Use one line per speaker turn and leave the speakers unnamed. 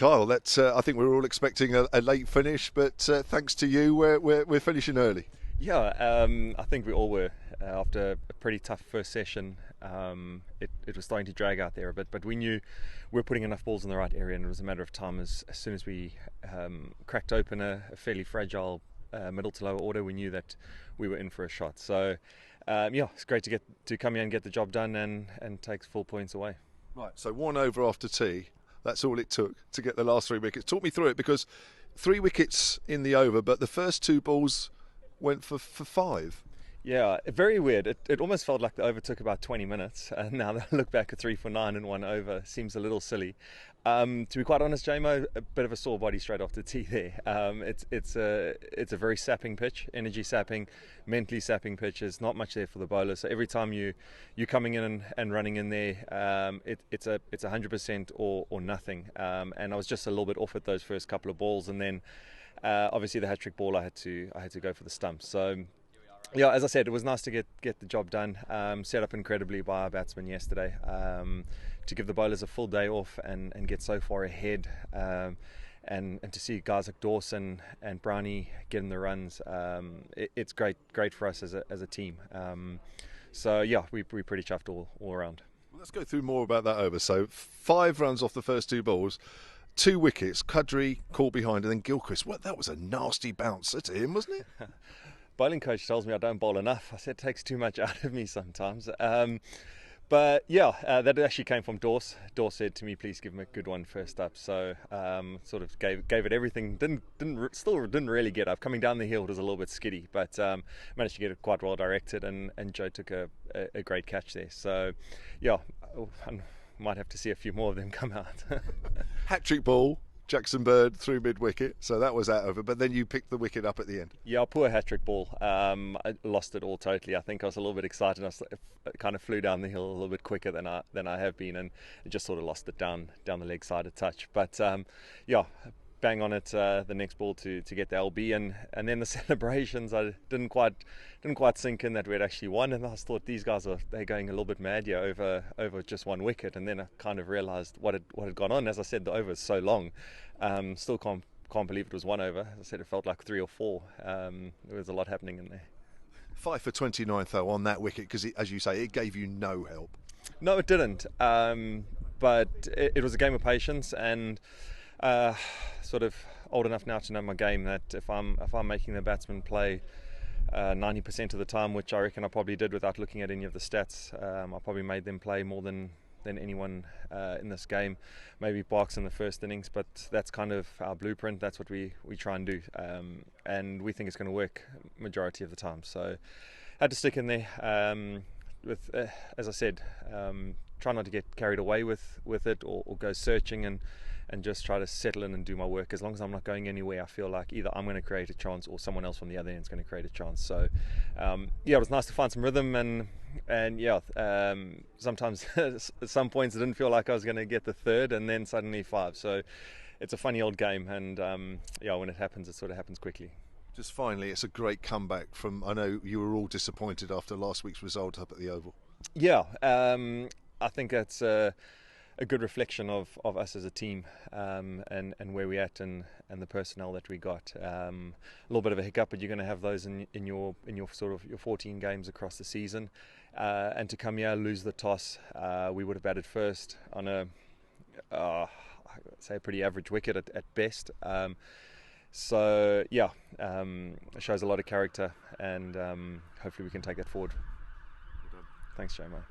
Kyle, that's, I think we're all expecting a late finish, but thanks to you, we're finishing early.
Yeah, I think we all were after a pretty tough first session. It was starting to drag out there a bit, but we knew we were putting enough balls in the right area, and it was a matter of time. As soon as we cracked open a fairly fragile middle to lower order, we knew that we were in for a shot. So, yeah, it's great to come here and get the job done and take full points away.
Right, so 1 over after tea. That's all it took to get the last 3 wickets. Talk me through it, because 3 wickets in the over, but the first two balls went for five.
Yeah, very weird. It almost felt like the over took about 20 minutes, and now that I look back at 3 for 9 and 1 over seems a little silly. To be quite honest, JMO, a bit of a sore body straight off the tee there. It's a very sapping pitch, energy sapping, mentally sapping pitch. There's not much there for the bowler. So every time you're coming in and running in there, it's 100% or nothing. And I was just a little bit off at those first couple of balls, and then obviously the hat-trick ball, I had to go for the stumps. So yeah, as I said, it was nice to get the job done. Set up incredibly by our batsmen yesterday, to give the bowlers a full day off and get so far ahead, and to see guys like Dawson and Brownie getting the runs. It's great for us as a team. So yeah, we're pretty chuffed all around.
Well, let's go through more about that over. So 5 runs off the first 2 balls. 2 wickets, Cudry caught behind, and then Gilchrist. Well, that was a nasty bounce at him, wasn't it?
Bowling coach tells me I don't bowl enough. I said it takes too much out of me sometimes. But yeah, that actually came from Dawes. Dawes said to me, "Please give him a good one first up." So sort of gave it everything. Didn't really get up. Coming down the hill, it was a little bit skiddy, but managed to get it quite well directed. And Joe took a great catch there. So yeah, I might have to see a few more of them come out.
Hat-trick ball. Jackson Bird through mid-wicket, so that was out over. But then you picked the wicket up at the end.
Yeah, poor hat-trick ball. I lost it all totally. I think I was a little bit excited. I kind of flew down the hill a little bit quicker than I have been, and just sort of lost it down the leg side a touch. But yeah, bang on it the next ball to get the LB, and then the celebrations, I didn't quite sink in that we had actually won, and I thought these guys they're going a little bit mad here over just 1 wicket, and then I kind of realised what had gone on. As I said, the over is so long. Still can't believe it was 1 over. As I said, it felt like 3 or 4. There was a lot happening in there.
5 for 29 though on that wicket, because as you say, it gave you no help.
No, it didn't. But it was a game of patience, and sort of old enough now to know my game, that if I'm making the batsman play 90% of the time, which I reckon I probably did without looking at any of the stats, I probably made them play more than anyone in this game. Maybe Barks in the first innings, but that's kind of our blueprint. That's what we try and do, and we think it's going to work majority of the time. So had to stick in there with, as I said, try not to get carried away with it or go searching, and just try to settle in and do my work. As long as I'm not going anywhere, I feel like either I'm going to create a chance or someone else from the other end is going to create a chance. So yeah, it was nice to find some rhythm, and yeah, sometimes at some points it didn't feel like I was going to get the third, and then suddenly 5. So it's a funny old game, and yeah, when it happens, it sort of happens quickly.
Just finally, it's a great comeback from, I know you were all disappointed after last week's result up at the Oval.
Yeah, I think that's a good reflection of us as a team, and where we're at, and the personnel that we got. A little bit of a hiccup, but you're going to have those in your sort of your 14 games across the season. And to come here, lose the toss, we would have batted first on a I'd say a pretty average wicket at best. So yeah, it shows a lot of character, and hopefully we can take that forward. Thanks, JMO.